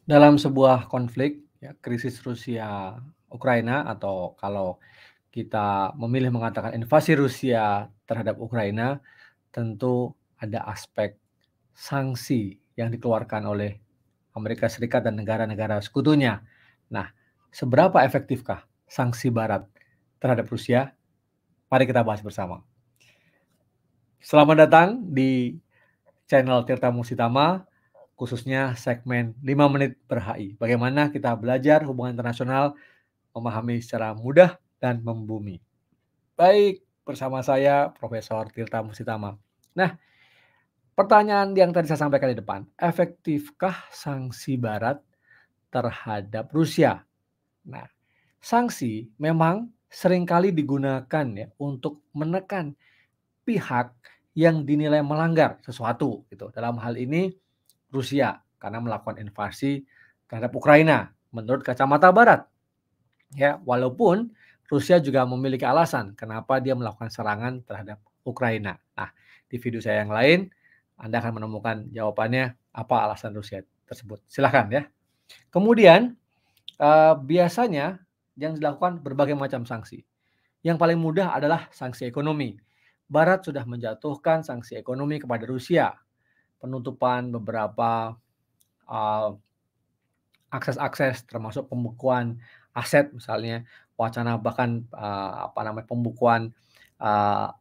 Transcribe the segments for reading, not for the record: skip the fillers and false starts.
Dalam sebuah konflik, ya, krisis Rusia Ukraina atau kalau kita memilih mengatakan invasi Rusia terhadap Ukraina, tentu ada aspek sanksi yang dikeluarkan oleh Amerika Serikat dan negara-negara sekutunya. Nah, seberapa efektifkah sanksi Barat terhadap Rusia? Mari kita bahas bersama. Selamat datang di channel Tirta Musitama, khususnya segmen 5 menit per HI. Bagaimana kita belajar hubungan internasional, memahami secara mudah dan membumi. Baik, bersama saya Profesor Tirta Musitama. Nah, pertanyaan yang tadi saya sampaikan di depan, efektifkah sanksi Barat terhadap Rusia? Nah, sanksi memang seringkali digunakan ya untuk menekan pihak yang dinilai melanggar sesuatu gitu. Dalam hal ini Rusia karena melakukan invasi terhadap Ukraina menurut kacamata Barat. Ya, walaupun Rusia juga memiliki alasan kenapa dia melakukan serangan terhadap Ukraina. Nah, di video saya yang lain Anda akan menemukan jawabannya apa alasan Rusia tersebut. Silahkan ya. Kemudian biasanya yang dilakukan berbagai macam sanksi. Yang paling mudah adalah sanksi ekonomi. Barat sudah menjatuhkan sanksi ekonomi kepada Rusia, penutupan beberapa uh, akses-akses termasuk pembekuan aset misalnya, wacana bahkan pembukuan uh,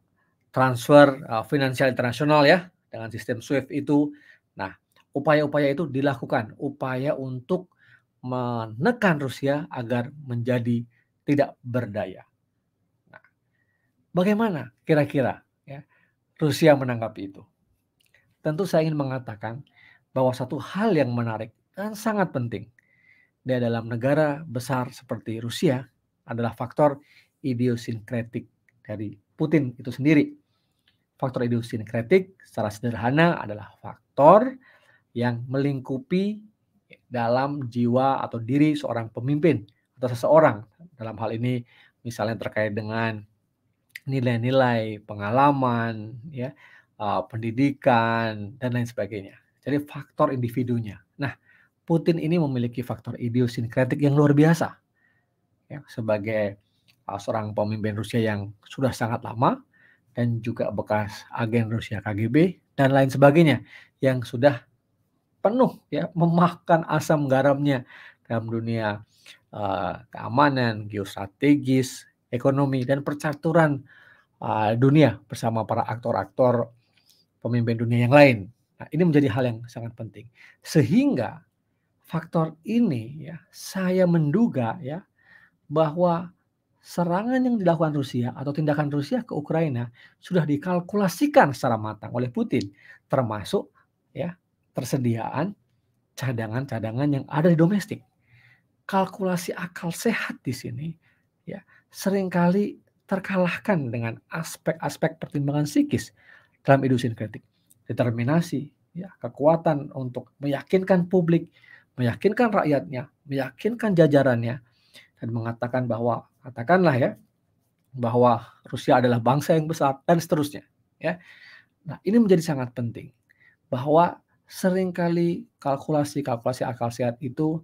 transfer finansial internasional ya dengan sistem SWIFT itu. Nah, upaya-upaya itu dilakukan, upaya untuk menekan Rusia agar menjadi tidak berdaya. Nah, bagaimana kira-kira ya Rusia menanggapi itu? Tentu saya ingin mengatakan bahwa satu hal yang menarik dan sangat penting dalam negara besar seperti Rusia adalah faktor idiosinkratik dari Putin itu sendiri. Faktor idiosinkratik secara sederhana adalah faktor yang melingkupi dalam jiwa atau diri seorang pemimpin atau seseorang. Dalam hal ini misalnya terkait dengan nilai-nilai, pengalaman, ya, pendidikan dan lain sebagainya. Jadi faktor individunya. Nah, Putin ini memiliki faktor idiosinkratik yang luar biasa. Ya, sebagai seorang pemimpin Rusia yang sudah sangat lama dan juga bekas agen Rusia KGB dan lain sebagainya yang sudah penuh ya memakan asam garamnya dalam dunia keamanan, geostrategis, ekonomi dan percaturan dunia bersama para aktor-aktor pemimpin dunia yang lain. Nah, ini menjadi hal yang sangat penting. Sehingga faktor ini ya saya menduga ya bahwa serangan yang dilakukan Rusia atau tindakan Rusia ke Ukraina sudah dikalkulasikan secara matang oleh Putin, termasuk ya tersediaan cadangan-cadangan yang ada di domestik. Kalkulasi akal sehat di sini ya seringkali terkalahkan dengan aspek-aspek pertimbangan psikis dalam idiosinkratik. Determinasi, ya, kekuatan untuk meyakinkan publik, meyakinkan rakyatnya, meyakinkan jajarannya dan mengatakan bahwa katakanlah ya bahwa Rusia adalah bangsa yang besar dan seterusnya ya. Nah, ini menjadi sangat penting bahwa seringkali kalkulasi-kalkulasi akal sehat itu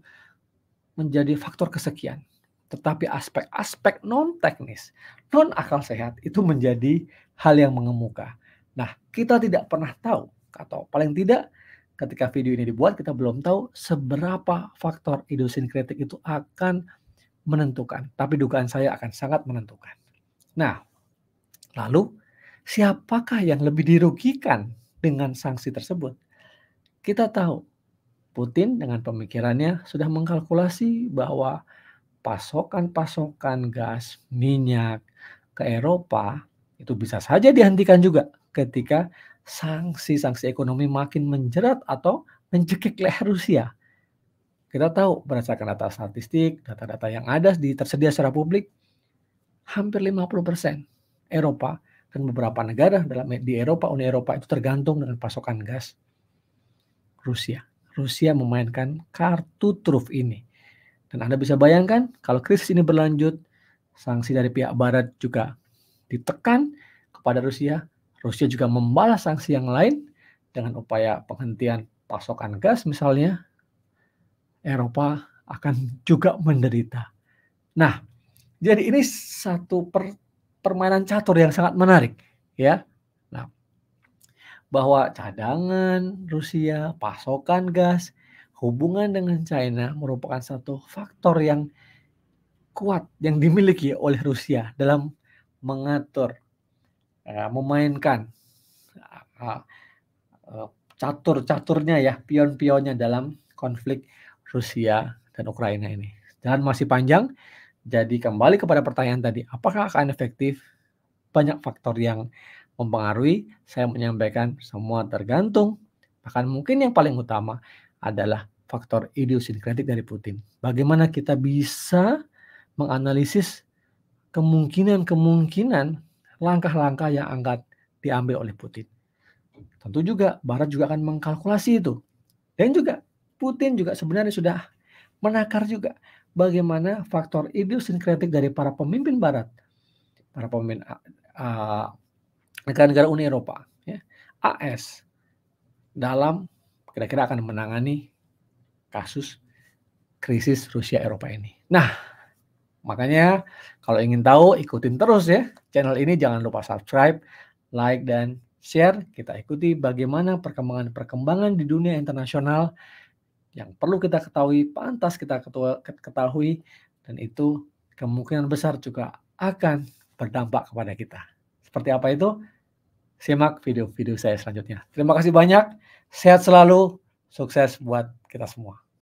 menjadi faktor kesekian. Tetapi aspek-aspek non teknis, non akal sehat itu menjadi hal yang mengemuka. Nah, kita tidak pernah tahu atau paling tidak ketika video ini dibuat kita belum tahu seberapa faktor idiosinkratik itu akan menentukan, tapi dugaan saya akan sangat menentukan. Nah, lalu siapakah yang lebih dirugikan dengan sanksi tersebut? Kita tahu Putin dengan pemikirannya sudah mengkalkulasi bahwa pasokan-pasokan gas, minyak ke Eropa itu bisa saja dihentikan juga ketika sanksi-sanksi ekonomi makin menjerat atau mencekik leher Rusia. Kita tahu berdasarkan data statistik, data-data yang ada tersedia secara publik, hampir 50% Eropa dan beberapa negara di Eropa, Uni Eropa itu tergantung dengan pasokan gas Rusia. Rusia memainkan kartu truf ini. Dan Anda bisa bayangkan kalau krisis ini berlanjut, sanksi dari pihak Barat juga ditekan kepada Rusia. Rusia juga membalas sanksi yang lain dengan upaya penghentian pasokan gas misalnya. Eropa akan juga menderita. Nah, jadi ini satu permainan catur yang sangat menarik, ya. Nah, bahwa cadangan Rusia, pasokan gas, hubungan dengan China merupakan satu faktor yang kuat yang dimiliki oleh Rusia dalam mengatur, memainkan, eee eee, catur-caturnya ya, pion-pionnya dalam konflik Rusia dan Ukraina ini. Dan masih panjang, jadi kembali kepada pertanyaan tadi, apakah akan efektif? Banyak faktor yang mempengaruhi, saya menyampaikan semua tergantung, bahkan mungkin yang paling utama adalah faktor idiosinkratik dari Putin. Bagaimana kita bisa menganalisis kemungkinan-kemungkinan langkah-langkah yang akan diambil oleh Putin. Tentu juga Barat juga akan mengkalkulasi itu. Dan juga Putin juga sebenarnya sudah menakar juga bagaimana faktor idiosinkratik dari para pemimpin Barat, para pemimpin negara-negara Uni Eropa, ya, AS dalam kira-kira akan menangani kasus krisis Rusia Eropa ini. Nah, makanya kalau ingin tahu ikutin terus ya channel ini, jangan lupa subscribe, like, dan share. Kita ikuti bagaimana perkembangan-perkembangan di dunia internasional yang perlu kita ketahui, pantas kita ketahui, dan itu kemungkinan besar juga akan berdampak kepada kita. Seperti apa itu? Simak video-video saya selanjutnya. Terima kasih banyak, sehat selalu, sukses buat kita semua.